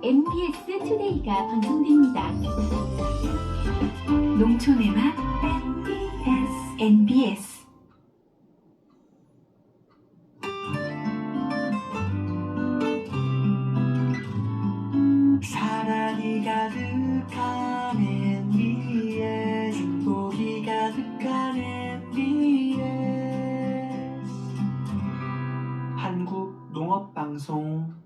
MBS 투데이가 방송됩니다. 농촌의 맛 MBS. 사랑이 가득한 MBS, 행복이 가득한 MBS 한국 농업방송.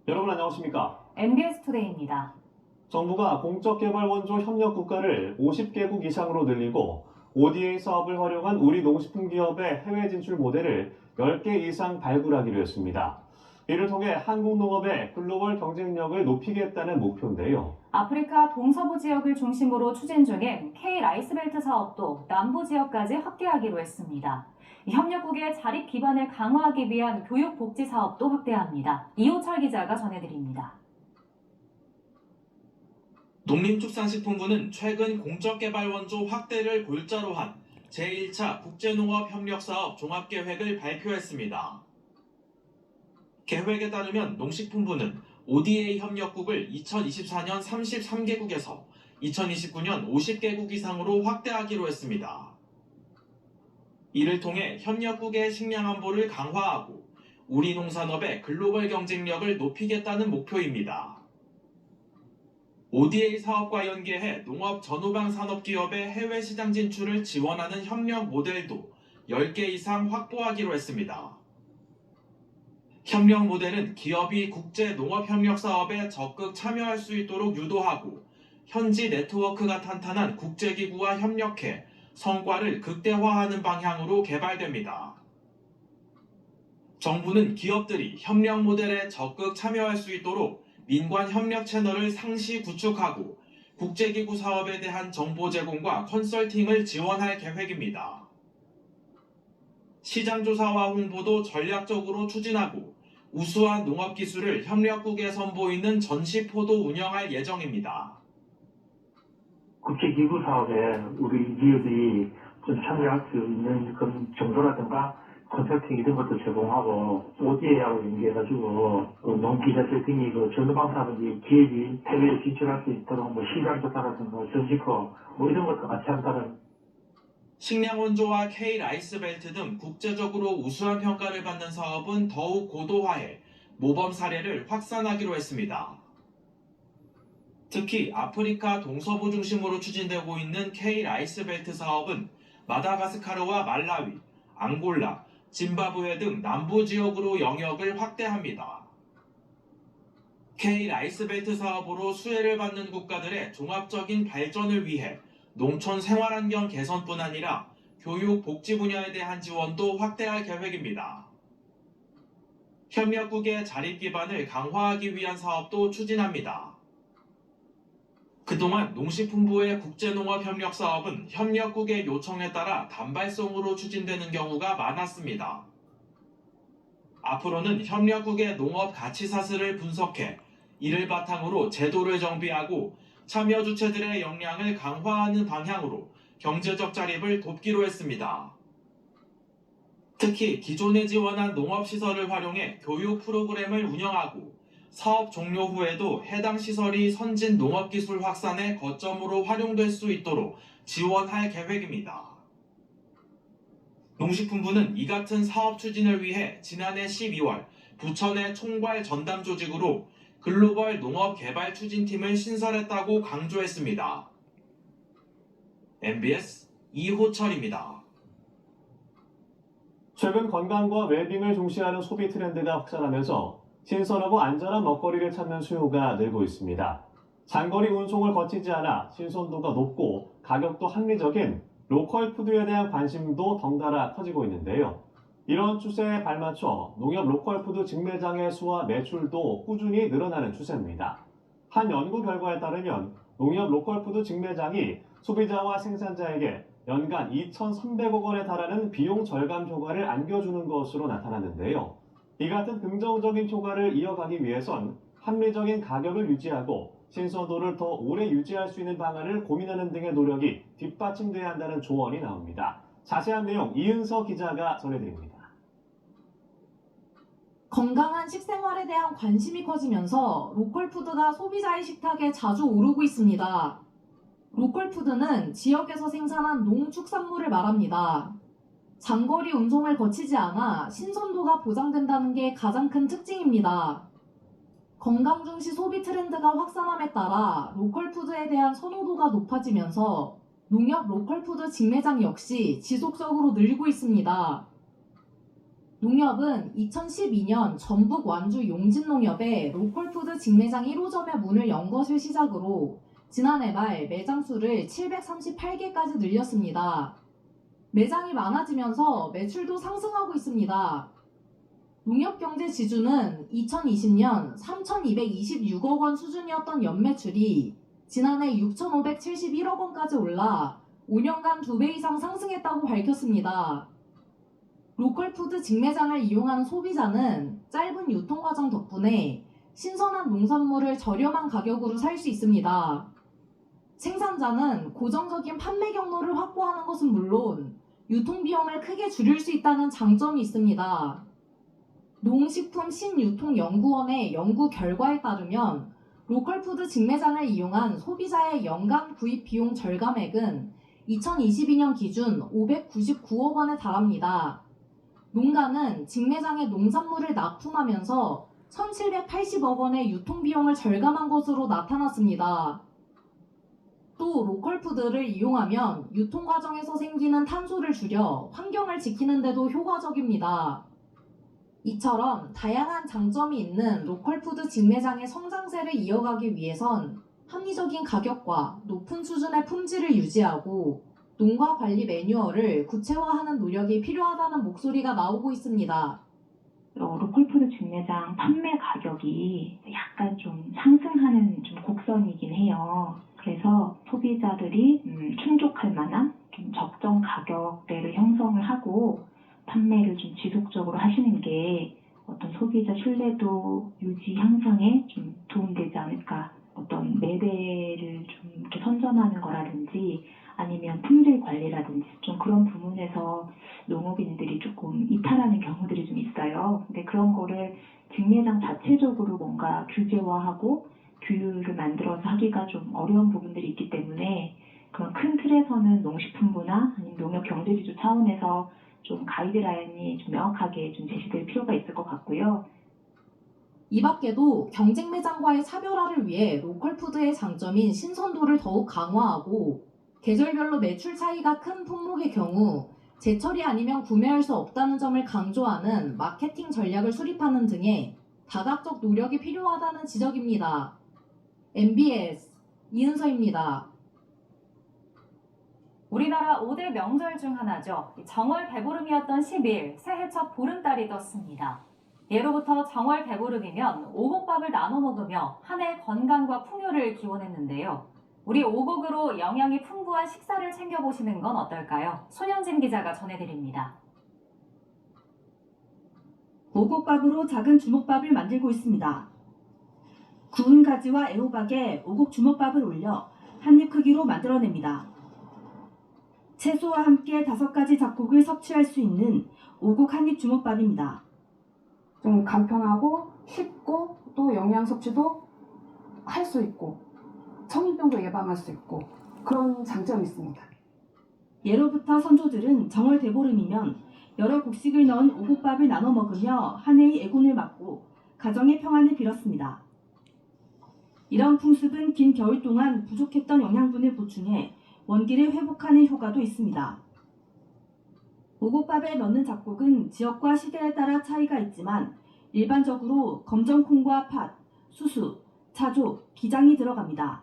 여러분 안녕하십니까? MBS 투데이입니다. 정부가 공적개발원조 협력 국가를 50개국 이상으로 늘리고 ODA 사업을 활용한 우리 농식품 기업의 해외 진출 모델을 10개 이상 발굴하기로 했습니다. 이를 통해 한국 농업의 글로벌 경쟁력을 높이겠다는 목표인데요. 아프리카 동서부 지역을 중심으로 추진 중인 K-라이스벨트 사업도 남부 지역까지 확대하기로 했습니다. 협력국의 자립 기반을 강화하기 위한 교육 복지 사업도 확대합니다. 이호철 기자가 전해드립니다. 농림축산식품부는 최근 공적개발원조 확대를 골자로 한 제1차 국제농업협력사업 종합계획을 발표했습니다. 계획에 따르면 농식품부는 ODA 협력국을 2024년 33개국에서 2029년 50개국 이상으로 확대하기로 했습니다. 이를 통해 협력국의 식량 안보를 강화하고 우리 농산업의 글로벌 경쟁력을 높이겠다는 목표입니다. ODA 사업과 연계해 농업 전후방 산업기업의 해외 시장 진출을 지원하는 협력 모델도 10개 이상 확보하기로 했습니다. 협력 모델은 기업이 국제 농업협력 사업에 적극 참여할 수 있도록 유도하고 현지 네트워크가 탄탄한 국제기구와 협력해 성과를 극대화하는 방향으로 개발됩니다. 정부는 기업들이 협력 모델에 적극 참여할 수 있도록 민관 협력 채널을 상시 구축하고 국제기구 사업에 대한 정보 제공과 컨설팅을 지원할 계획입니다. 시장조사와 홍보도 전략적으로 추진하고 우수한 농업기술을 협력국에 선보이는 전시포도 운영할 예정입니다. 국제기구 사업에 우리 기업이 좀 참여할 수 있는 그런 정보라든가 컨설팅 이런 것도 제공하고 ODA하고 연계해가지고 농기자 세팅이 전후방 산업이 기업이 해외에 진출할 수 있도록 시장 조사라든가 전시코 이런 것도 같이 한다는. 식량원조와 K-라이스벨트 등 국제적으로 우수한 평가를 받는 사업은 더욱 고도화해 모범 사례를 확산하기로 했습니다. 특히 아프리카 동서부 중심으로 추진되고 있는 K-라이스벨트 사업은 마다가스카르와 말라위, 앙골라, 짐바브웨 등 남부 지역으로 영역을 확대합니다. K-라이스벨트 사업으로 수혜를 받는 국가들의 종합적인 발전을 위해 농촌 생활환경 개선뿐 아니라 교육, 복지 분야에 대한 지원도 확대할 계획입니다. 협력국의 자립 기반을 강화하기 위한 사업도 추진합니다. 그동안 농식품부의 국제농업협력 사업은 협력국의 요청에 따라 단발성으로 추진되는 경우가 많았습니다. 앞으로는 협력국의 농업 가치 사슬을 분석해 이를 바탕으로 제도를 정비하고 참여 주체들의 역량을 강화하는 방향으로 경제적 자립을 돕기로 했습니다. 특히 기존에 지원한 농업시설을 활용해 교육 프로그램을 운영하고 사업 종료 후에도 해당 시설이 선진 농업기술 확산의 거점으로 활용될 수 있도록 지원할 계획입니다. 농식품부는 이 같은 사업 추진을 위해 지난해 12월 부천의 총괄 전담 조직으로 글로벌 농업개발추진팀을 신설했다고 강조했습니다. MBS 이호철입니다. 최근 건강과 웰빙을 중시하는 소비 트렌드가 확산하면서 신선하고 안전한 먹거리를 찾는 수요가 늘고 있습니다. 장거리 운송을 거치지 않아 신선도가 높고 가격도 합리적인 로컬 푸드에 대한 관심도 덩달아 커지고 있는데요. 이런 추세에 발맞춰 농협 로컬 푸드 직매장의 수와 매출도 꾸준히 늘어나는 추세입니다. 한 연구 결과에 따르면 농협 로컬 푸드 직매장이 소비자와 생산자에게 연간 2,300억 원에 달하는 비용 절감 효과를 안겨주는 것으로 나타났는데요. 이 같은 긍정적인 효과를 이어가기 위해선 합리적인 가격을 유지하고 신선도를 더 오래 유지할 수 있는 방안을 고민하는 등의 노력이 뒷받침돼야 한다는 조언이 나옵니다. 자세한 내용 이은서 기자가 전해드립니다. 건강한 식생활에 대한 관심이 커지면서 로컬푸드가 소비자의 식탁에 자주 오르고 있습니다. 로컬푸드는 지역에서 생산한 농축산물을 말합니다. 장거리 운송을 거치지 않아 신선도가 보장된다는 게 가장 큰 특징입니다. 건강 중시 소비 트렌드가 확산함에 따라 로컬푸드에 대한 선호도가 높아지면서 농협 로컬푸드 직매장 역시 지속적으로 늘고 있습니다. 농협은 2012년 전북 완주 용진농협에 로컬푸드 직매장 1호점의 문을 연 것을 시작으로 지난해 말 매장 수를 738개까지 늘렸습니다. 매장이 많아지면서 매출도 상승하고 있습니다. 농협경제 지주는 2020년 3,226억 원 수준이었던 연매출이 지난해 6,571억 원까지 올라 5년간 2배 이상 상승했다고 밝혔습니다. 로컬푸드 직매장을 이용하는 소비자는 짧은 유통과정 덕분에 신선한 농산물을 저렴한 가격으로 살 수 있습니다. 생산자는 고정적인 판매 경로를 확보하는 것은 물론 유통비용을 크게 줄일 수 있다는 장점이 있습니다. 농식품 신유통연구원의 연구 결과에 따르면 로컬푸드 직매장을 이용한 소비자의 연간 구입 비용 절감액은 2022년 기준 599억 원에 달합니다. 농가는 직매장에 농산물을 납품하면서 1,780억 원의 유통비용을 절감한 것으로 나타났습니다. 또 로컬푸드를 이용하면 유통과정에서 생기는 탄소를 줄여 환경을 지키는 데도 효과적입니다. 이처럼 다양한 장점이 있는 로컬푸드 직매장의 성장세를 이어가기 위해선 합리적인 가격과 높은 수준의 품질을 유지하고 농가 관리 매뉴얼을 구체화하는 노력이 필요하다는 목소리가 나오고 있습니다. 로컬푸드 직매장 판매 가격이 약간 좀 상승하는 좀 곡선이긴 해요. 그래서 소비자들이 충족할 만한 좀 적정 가격대를 형성을 하고 판매를 좀 지속적으로 하시는 게 어떤 소비자 신뢰도 유지 향상에 좀 도움되지 않을까. 어떤 매대를 좀 이렇게 선전하는 거라든지 아니면 품질 관리라든지 좀 그런 부분에서 농업인들이 조금 이탈하는 경우들이 좀 있어요. 근데 그런 거를 직매장 자체적으로 뭔가 규제화하고 규율을 만들어서 하기가 좀 어려운 부분들이 있기 때문에 그런 큰 틀에서는 농식품부나 아니면 농협경제지주 차원에서 좀 가이드라인이 좀 명확하게 좀 제시될 필요가 있을 것 같고요. 이 밖에도 경쟁 매장과의 차별화를 위해 로컬푸드의 장점인 신선도를 더욱 강화하고 계절별로 매출 차이가 큰 품목의 경우 제철이 아니면 구매할 수 없다는 점을 강조하는 마케팅 전략을 수립하는 등의 다각적 노력이 필요하다는 지적입니다. MBS 이은서입니다. 우리나라 5대 명절 중 하나죠. 정월 대보름이었던 10일 새해 첫 보름달이 떴습니다. 예로부터 정월 대보름이면 오곡밥을 나눠 먹으며 한 해 건강과 풍요를 기원했는데요. 우리 오곡으로 영양이 풍부한 식사를 챙겨보시는 건 어떨까요? 손현진 기자가 전해드립니다. 오곡밥으로 작은 주먹밥을 만들고 있습니다. 구운 가지와 애호박에 오곡 주먹밥을 올려 한입 크기로 만들어냅니다. 채소와 함께 5가지 잡곡을 섭취할 수 있는 오곡 한입 주먹밥입니다. 좀 간편하고 쉽고 또 영양 섭취도 할 수 있고 성인병도 예방할 수 있고 그런 장점이 있습니다. 예로부터 선조들은 정월 대보름이면 여러 곡식을 넣은 오곡밥을 나눠 먹으며 한 해의 애군을 막고 가정의 평안을 빌었습니다. 이런 풍습은 긴 겨울 동안 부족했던 영양분을 보충해 원기를 회복하는 효과도 있습니다. 오곡밥에 넣는 잡곡은 지역과 시대에 따라 차이가 있지만 일반적으로 검정콩과 팥, 수수, 차조, 기장이 들어갑니다.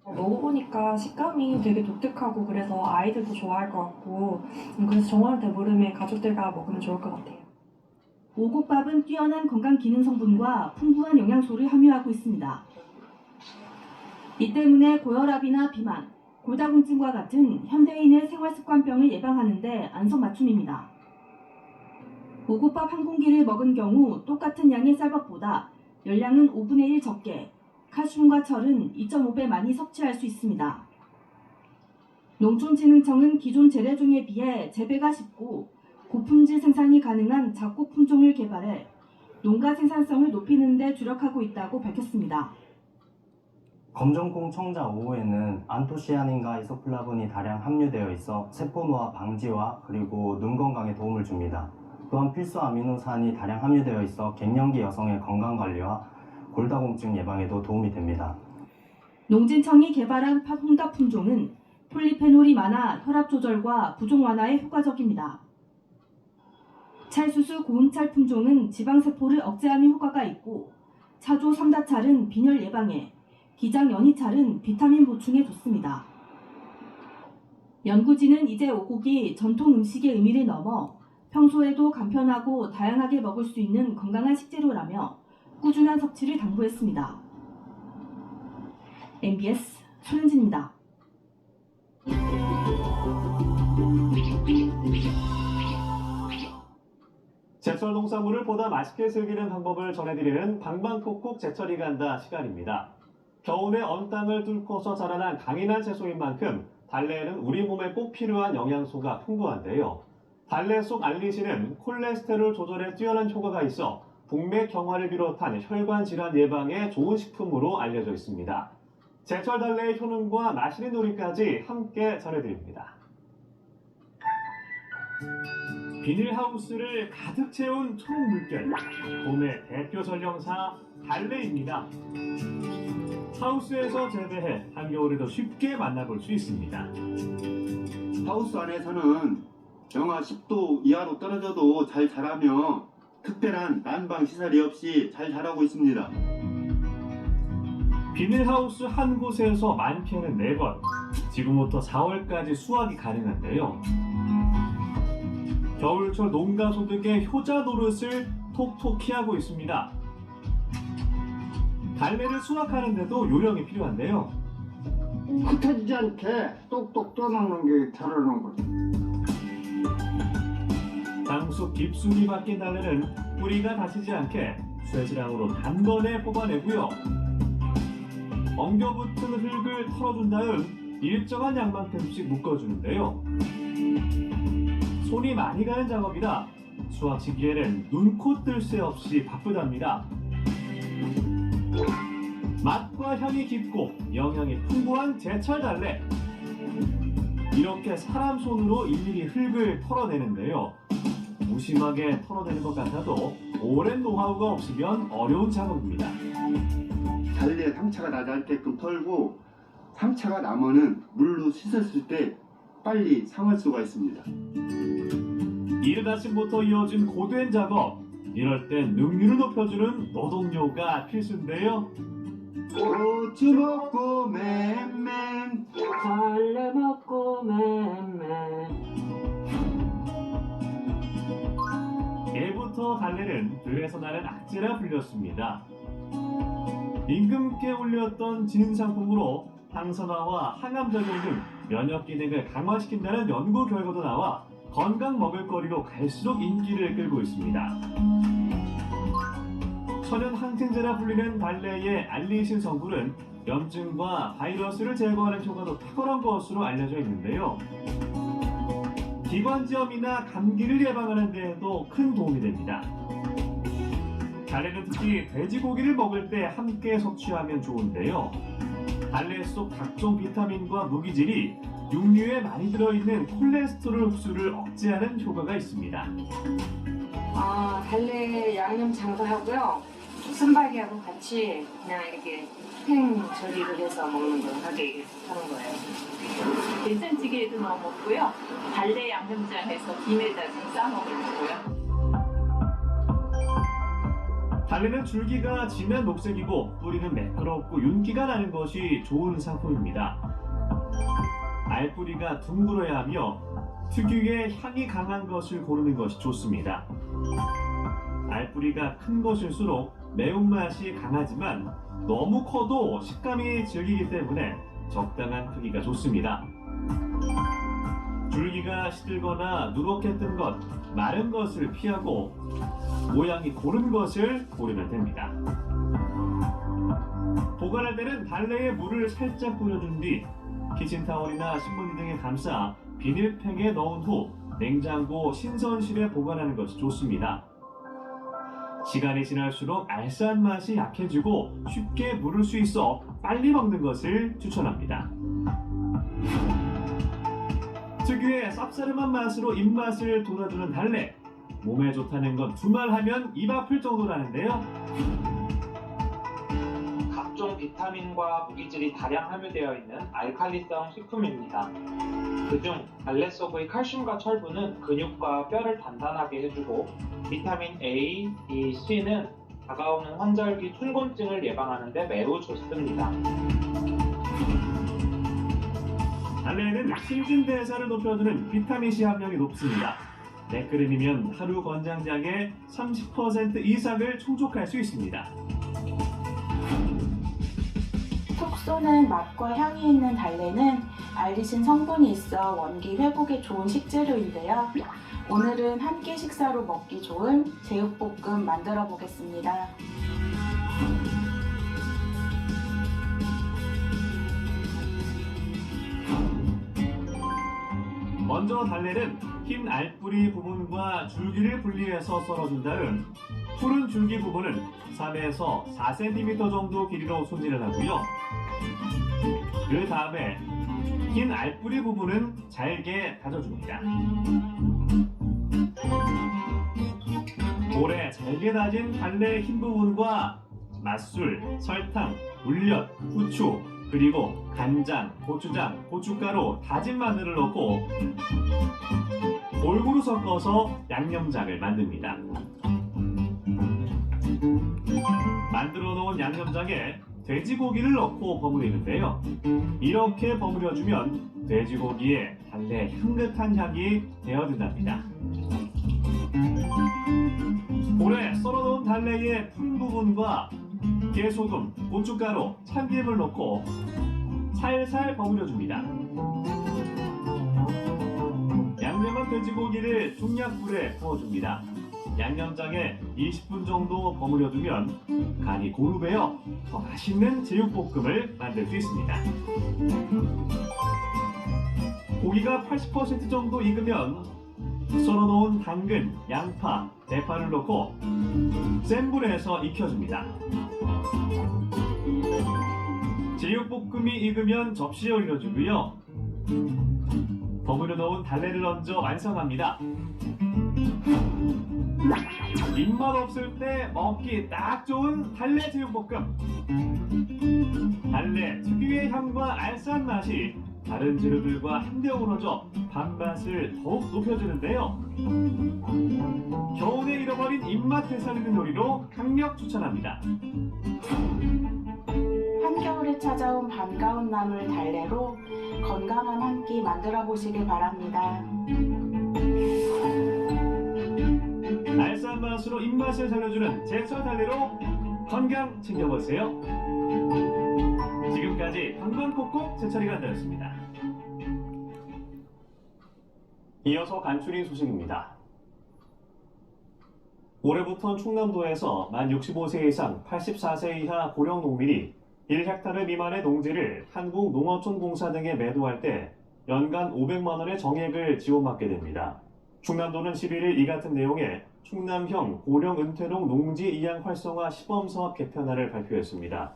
먹어보니까 식감이 되게 독특하고 그래서 아이들도 좋아할 것 같고 그래서 정월 대보름에 가족들과 먹으면 좋을 것 같아요. 오곡밥은 뛰어난 건강 기능 성분과 풍부한 영양소를 함유하고 있습니다. 이 때문에 고혈압이나 비만, 골다공증과 같은 현대인의 생활습관병을 예방하는 데 안성맞춤입니다. 오곡밥 한 공기를 먹은 경우 똑같은 양의 쌀밥보다 열량은 5분의 1 적게, 칼슘과 철은 2.5배 많이 섭취할 수 있습니다. 농촌진흥청은 기존 재래종에 비해 재배가 쉽고 고품질 생산이 가능한 작곡 품종을 개발해 농가 생산성을 높이는 데 주력하고 있다고 밝혔습니다. 검정콩 청자 5호에는 안토시아닌과 이소플라본이 다량 함유되어 있어 세포 노화 방지와 그리고 눈 건강에 도움을 줍니다. 또한 필수 아미노산이 다량 함유되어 있어 갱년기 여성의 건강관리와 골다공증 예방에도 도움이 됩니다. 농진청이 개발한 홍답 품종은 폴리페놀이 많아 혈압 조절과 부종 완화에 효과적입니다. 찰수수 고음찰 품종은 지방세포를 억제하는 효과가 있고, 차조 3다찰은 빈혈 예방에, 기장 연희찰은 비타민 보충에 좋습니다. 연구진은 이제 오곡이 전통 음식의 의미를 넘어 평소에도 간편하고 다양하게 먹을 수 있는 건강한 식재료라며 꾸준한 섭취를 당부했습니다. MBS 손은진입니다. 제철 농산물을 보다 맛있게 즐기는 방법을 전해드리는 방방콕콕 제철이 간다 시간입니다. 겨우내 언 땅을 뚫고서 자라난 강인한 채소인 만큼 달래에는 우리 몸에 꼭 필요한 영양소가 풍부한데요. 달래 속 알리신은 콜레스테롤 조절에 뛰어난 효과가 있어 동맥 경화를 비롯한 혈관 질환 예방에 좋은 식품으로 알려져 있습니다. 제철 달래의 효능과 맛있는 요리까지 함께 전해드립니다. 비닐하우스를 가득 채운 초록 물결, 봄의 대표 전령사 달래입니다. 하우스에서 재배해 한겨울에도 쉽게 만나볼 수 있습니다. 하우스 안에서는 영하 10도 이하로 떨어져도 잘 자라며 특별한 난방 시설이 없이 잘 자라고 있습니다. 비닐하우스 한 곳에서 많게는 4번, 지금부터 4월까지 수확이 가능한데요. 겨울철 농가 소득의 효자 노릇을 톡톡히 하고 있습니다. 달래를 수확하는데도 요령이 필요한데요. 흩어지지 않게 똑똑 떠나는 게 자라는 거죠. 당숙 깊숙이 박힌 달래는 뿌리가 다치지 않게 쇠지랑으로 단번에 뽑아내고요. 엉겨붙은 흙을 털어준 다음 일정한 양만큼씩 묶어주는데요. 손이 많이 가는 작업이라 수확 시기에는 눈코 뜰 새 없이 바쁘답니다. 맛과 향이 깊고 영양이 풍부한 제철 달래. 이렇게 사람 손으로 일일이 흙을 털어내는데요. 무심하게 털어내는 것 같아도 오랜 노하우가 없으면 어려운 작업입니다. 달래에 상처가 나지 않게끔 털고 상처가 나면은 물로 씻었을 때 빨리 상할 수가 있습니다. 이른 아침부터 이어진 고된 작업. 이럴 땐 능률을 높여주는 노동요가 필수인데요. 고추 먹고 맨맨 달래 먹고 맨맨. 예부터 달래는 들에서 나는 악재라 불렸습니다. 임금께 올렸던 진상품으로 항산화와 항암작용 등 면역 기능을 강화시킨다는 연구 결과도 나와 건강 먹을거리로 갈수록 인기를 끌고 있습니다. 천연 항생제라 불리는 달래의 알리신 성분은 염증과 바이러스를 제거하는 효과도 탁월한 것으로 알려져 있는데요. 기관지염이나 감기를 예방하는 데에도 큰 도움이 됩니다. 달래는 특히 돼지고기를 먹을 때 함께 섭취하면 좋은데요. 달래 속 각종 비타민과 무기질이 육류에 많이 들어있는 콜레스테롤 흡수를 억제하는 효과가 있습니다. 달래 양념 장사하고요. 순박이하고 같이 그냥 이렇게 팽 조리를 해서 먹는 거 하게 하는 거예요. 된장찌개에도 넣어 먹고요. 달래 양념장에서 김에다 좀 싸 먹고요. 달래는 줄기가 진한 녹색이고 뿌리는 매끄럽고 윤기가 나는 것이 좋은 상품입니다. 알뿌리가 둥글어야 하며 특유의 향이 강한 것을 고르는 것이 좋습니다. 알뿌리가 큰 것일수록 매운맛이 강하지만 너무 커도 식감이 질기기 때문에 적당한 크기가 좋습니다. 줄기가 시들거나 누렇게 뜬 것, 마른 것을 피하고 모양이 고른 것을 고르면 됩니다. 보관할 때는 달래에 물을 살짝 뿌려준 뒤 키친타월이나 신문지 등에 감싸 비닐팩에 넣은 후 냉장고 신선실에 보관하는 것이 좋습니다. 시간이 지날수록 알싸한 맛이 약해지고 쉽게 무를 수 있어 빨리 먹는 것을 추천합니다. 특유의 쌉싸름한 맛으로 입맛을 돋아주는 달래. 몸에 좋다는 건 두말하면 입 아플 정도라는데요. 각종 비타민과 무기질이 다량 함유되어 있는 알칼리성 식품입니다. 그중 달래 속의 칼슘과 철분은 근육과 뼈를 단단하게 해주고 비타민 A, B, C는 다가오는 환절기 춘곤증을 예방하는 데 매우 좋습니다. 달래에는 신진대사를 높여주는 비타민C 함량이 높습니다. 4그릇이면 하루 권장량의 30% 이상을 충족할 수 있습니다. 톡 쏘는 맛과 향이 있는 달래는 알리신 성분이 있어 원기 회복에 좋은 식재료인데요. 오늘은 한 끼 식사로 먹기 좋은 제육볶음 만들어 보겠습니다. 먼저 달래는 흰 알뿌리 부분과 줄기를 분리해서 썰어준 다음 푸른 줄기 부분은 3에서 4cm 정도 길이로 손질을 하고요. 그 다음에 흰 알뿌리 부분은 잘게 다져줍니다. 볼에 잘게 다진 달래 흰 부분과 맛술, 설탕, 물엿, 후추, 그리고 간장, 고추장, 고춧가루, 다진 마늘을 넣고 골고루 섞어서 양념장을 만듭니다. 만들어 놓은 양념장에 돼지고기를 넣고 버무리는데요. 이렇게 버무려주면 돼지고기에 달래 향긋한 향이 배어든답니다. 볼에 썰어놓은 달래의 푼 부분과 깨소금, 고춧가루, 참기름을 넣고 살살 버무려줍니다. 양념한 돼지고기를 중약불에 구워줍니다. 양념장에 20분 정도 버무려두면 간이 고루 배어 더 맛있는 제육볶음을 만들 수 있습니다. 고기가 80% 정도 익으면 썰어놓은 당근, 양파, 대파를 넣고 센 불에서 익혀줍니다. 제육볶음이 익으면 접시에 올려주고요. 버무려 놓은 달래를 얹어 완성합니다. 입맛 없을 때 먹기 딱 좋은 달래 제육볶음. 달래 특유의 향과 알싸한 맛이 다른 재료들과 한데 어우러져 밥맛을 더욱 높여주는데요. 겨울에 잃어버린 입맛 되살리는 요리로 강력 추천합니다. 한겨울에 찾아온 반가운 나물 달래로 건강한 한 끼 만들어 보시길 바랍니다. 알싸한 맛으로 입맛을 살려주는 제철 달래로 건강 챙겨보세요. 지금까지 건강콕콕 제철이 간다였습니다. 이어서 간추린 소식입니다. 올해부터 충남도에서 만 65세 이상 84세 이하 고령 농민이 1헥타르 미만의 농지를 한국농어촌공사 등에 매도할 때 연간 500만 원의 정액을 지원받게 됩니다. 충남도는 11일 이 같은 내용의 충남형 고령 은퇴농 농지 이양 활성화 시범사업 개편안을 발표했습니다.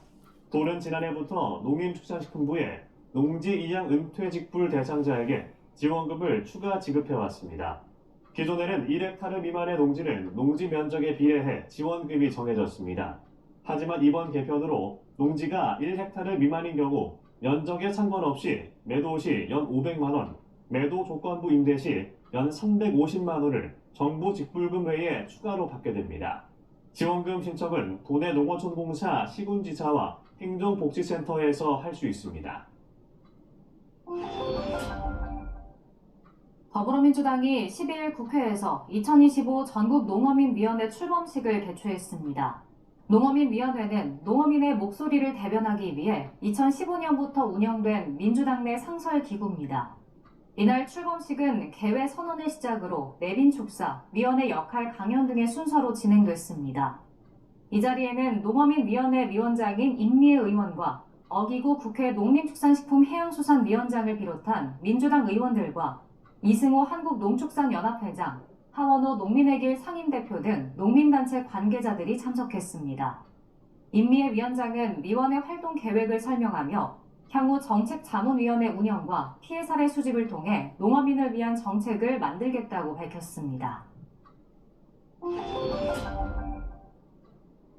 도는 지난해부터 농림축산식품부에 농지 이양 은퇴 직불 대상자에게 지원금을 추가 지급해왔습니다. 기존에는 1헥타르 미만의 농지는 농지 면적에 비례해 지원금이 정해졌습니다. 하지만 이번 개편으로 농지가 1헥타르 미만인 경우 면적에 상관없이 매도 시 연 500만 원, 매도 조건부 임대 시 연 350만 원을 정부 직불금 외에 추가로 받게 됩니다. 지원금 신청은 도내 농어촌공사 시군지사와 행정복지센터에서 할 수 있습니다. 더불어민주당이 12일 국회에서 2025 전국농어민위원회 출범식을 개최했습니다. 농어민위원회는 농어민의 목소리를 대변하기 위해 2015년부터 운영된 민주당 내 상설기구입니다. 이날 출범식은 개회 선언을 시작으로 내빈 축사, 위원회 역할 강연 등의 순서로 진행됐습니다. 이 자리에는 농어민위원회 위원장인 임미애 의원과 어기구 국회 농림축산식품해양수산위원장을 비롯한 민주당 의원들과 이승호 한국농축산연합회장, 하원호 농민의 길 상임대표 등 농민단체 관계자들이 참석했습니다. 임미애 위원장은 위원회 활동 계획을 설명하며 향후 정책자문위원회 운영과 피해 사례 수집을 통해 농어민을 위한 정책을 만들겠다고 밝혔습니다.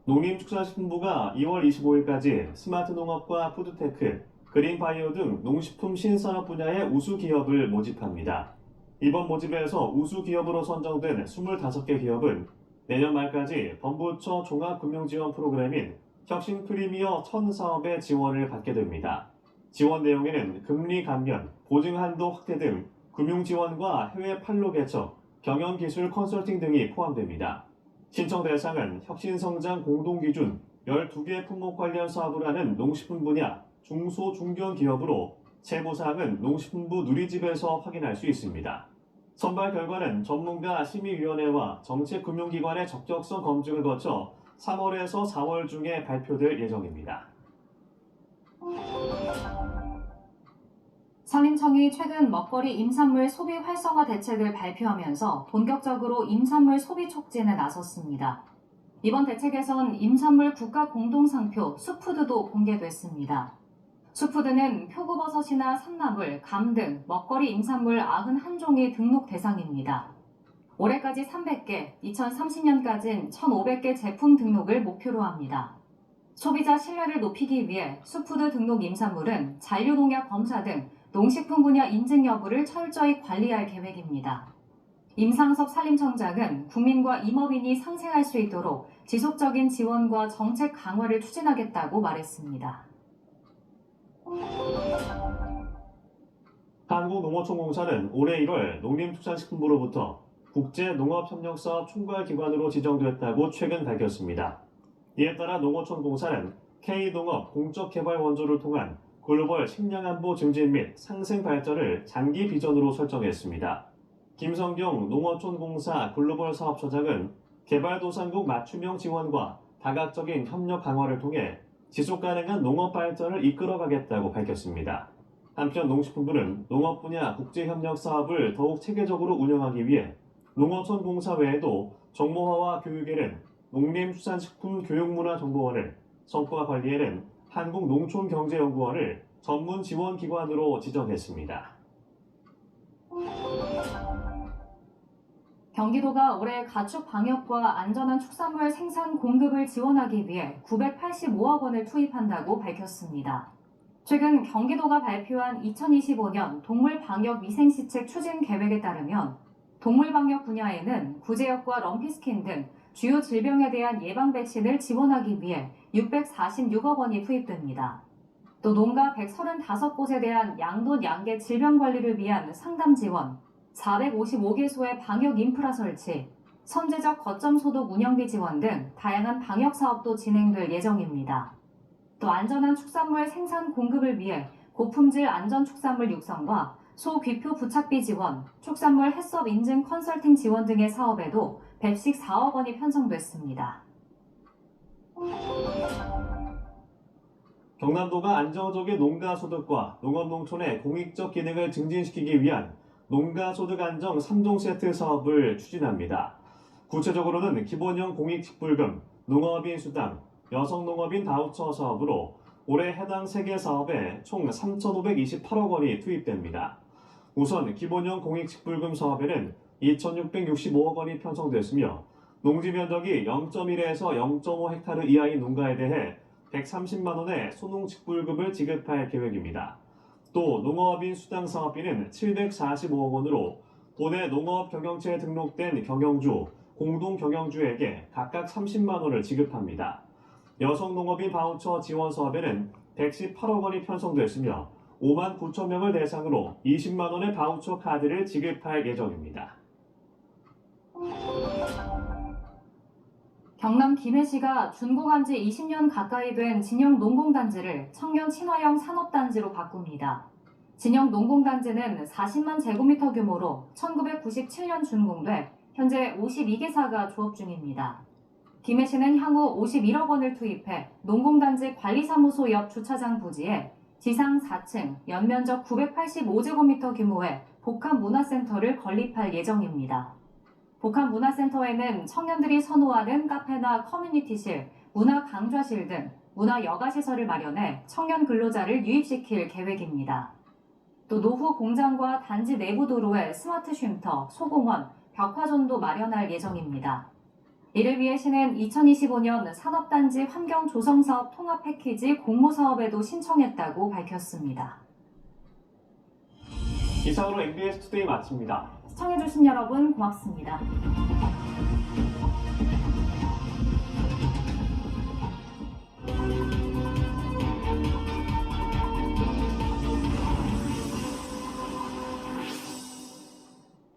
농림축산식품부가 2월 25일까지 스마트 농업과 푸드테크, 그린바이오 등 농식품 신산업 분야의 우수 기업을 모집합니다. 이번 모집에서 우수 기업으로 선정된 25개 기업은 내년 말까지 범부처 종합금융지원 프로그램인 혁신 프리미어 1000사업의 지원을 받게 됩니다. 지원 내용에는 금리 감면, 보증 한도 확대 등 금융 지원과 해외 판로 개척, 경영기술 컨설팅 등이 포함됩니다. 신청 대상은 혁신성장 공동기준 12개 품목 관련 사업을 하는 농식품 분야 중소 중견 기업으로 세부사항은 농식품부 누리집에서 확인할 수 있습니다. 선발 결과는 전문가 심의위원회와 정책금융기관의 적격성 검증을 거쳐 3월에서 4월 중에 발표될 예정입니다. 산림청이 최근 먹거리 임산물 소비 활성화 대책을 발표하면서 본격적으로 임산물 소비 촉진에 나섰습니다. 이번 대책에선 임산물 국가 공동상표 수푸드도 공개됐습니다. 수푸드는 표고버섯이나 산나물, 감 등 먹거리 임산물 91종이 등록 대상입니다. 올해까지 300개, 2030년까지는 1,500개 제품 등록을 목표로 합니다. 소비자 신뢰를 높이기 위해 수푸드 등록 임산물은 잔류농약 검사 등 농식품 분야 인증 여부를 철저히 관리할 계획입니다. 임상섭 산림청장은 국민과 임업인이 상생할 수 있도록 지속적인 지원과 정책 강화를 추진하겠다고 말했습니다. 한국농어촌공사는 올해 1월 농림축산식품부로부터 국제농업협력사업 총괄기관으로 지정됐다고 최근 밝혔습니다. 이에 따라 농어촌공사는 K농업 공적개발 원조를 통한 글로벌 식량안보 증진 및 상생 발전을 장기 비전으로 설정했습니다. 김성경 농어촌공사 글로벌 사업처장은 개발도상국 맞춤형 지원과 다각적인 협력 강화를 통해 지속가능한 농업 발전을 이끌어가겠다고 밝혔습니다. 한편 농식품부는 농업 분야 국제협력 사업을 더욱 체계적으로 운영하기 위해 농어촌공사 외에도 정보화와 교육에는 농림수산식품교육문화정보원을, 성과 관리에는 한국농촌경제연구원을 전문 지원기관으로 지정했습니다. 경기도가 올해 가축 방역과 안전한 축산물 생산 공급을 지원하기 위해 985억 원을 투입한다고 밝혔습니다. 최근 경기도가 발표한 2025년 동물방역 위생시책 추진 계획에 따르면 동물방역 분야에는 구제역과 럼피스킨 등 주요 질병에 대한 예방 백신을 지원하기 위해 646억 원이 투입됩니다. 또 농가 135곳에 대한 양돈 양계 질병 관리를 위한 상담 지원, 455개소의 방역 인프라 설치, 선제적 거점 소독 운영비 지원 등 다양한 방역 사업도 진행될 예정입니다. 또 안전한 축산물 생산 공급을 위해 고품질 안전 축산물 육성과 소귀표 부착비 지원, 축산물 해썹 인증 컨설팅 지원 등의 사업에도 114억 원이 편성됐습니다. 경남도가 안정적인 농가소득과 농업농촌의 공익적 기능을 증진시키기 위한 농가소득안정 3종 세트 사업을 추진합니다. 구체적으로는 기본형 공익직불금, 농업인 수당, 여성농업인 바우처 사업으로 올해 해당 3개 사업에 총 3,528억 원이 투입됩니다. 우선 기본형 공익직불금 사업에는 2,665억 원이 편성됐으며 농지면적이 0.1에서 0.5헥타르 이하인 농가에 대해 130만 원의 소농직불금을 지급할 계획입니다. 또 농업인 수당 사업비는 745억 원으로 도내 농업경영체에 등록된 경영주, 공동경영주에게 각각 30만 원을 지급합니다. 여성농업인 바우처 지원 사업에는 118억 원이 편성됐으며 5만 9천 명을 대상으로 20만 원의 바우처 카드를 지급할 예정입니다. 경남 김해시가 준공한 지 20년 가까이 된 진영 농공단지를 청년 친화형 산업단지로 바꿉니다. 진영 농공단지는 40만 제곱미터 규모로 1997년 준공돼 현재 52개사가 조업 중입니다. 김해시는 향후 51억 원을 투입해 농공단지 관리사무소 옆 주차장 부지에 지상 4층, 연면적 985제곱미터 규모의 복합문화센터를 건립할 예정입니다. 복합문화센터에는 청년들이 선호하는 카페나 커뮤니티실, 문화강좌실 등 문화여가시설을 마련해 청년 근로자를 유입시킬 계획입니다. 또 노후 공장과 단지 내부 도로에 스마트 쉼터, 소공원, 벽화존도 마련할 예정입니다. 이를 위해 시는 2025년 산업단지 환경조성사업 통합패키지 공모사업에도 신청했다고 밝혔습니다. 이상으로 MBS 투데이 마칩니다. 시청해주신 여러분 고맙습니다.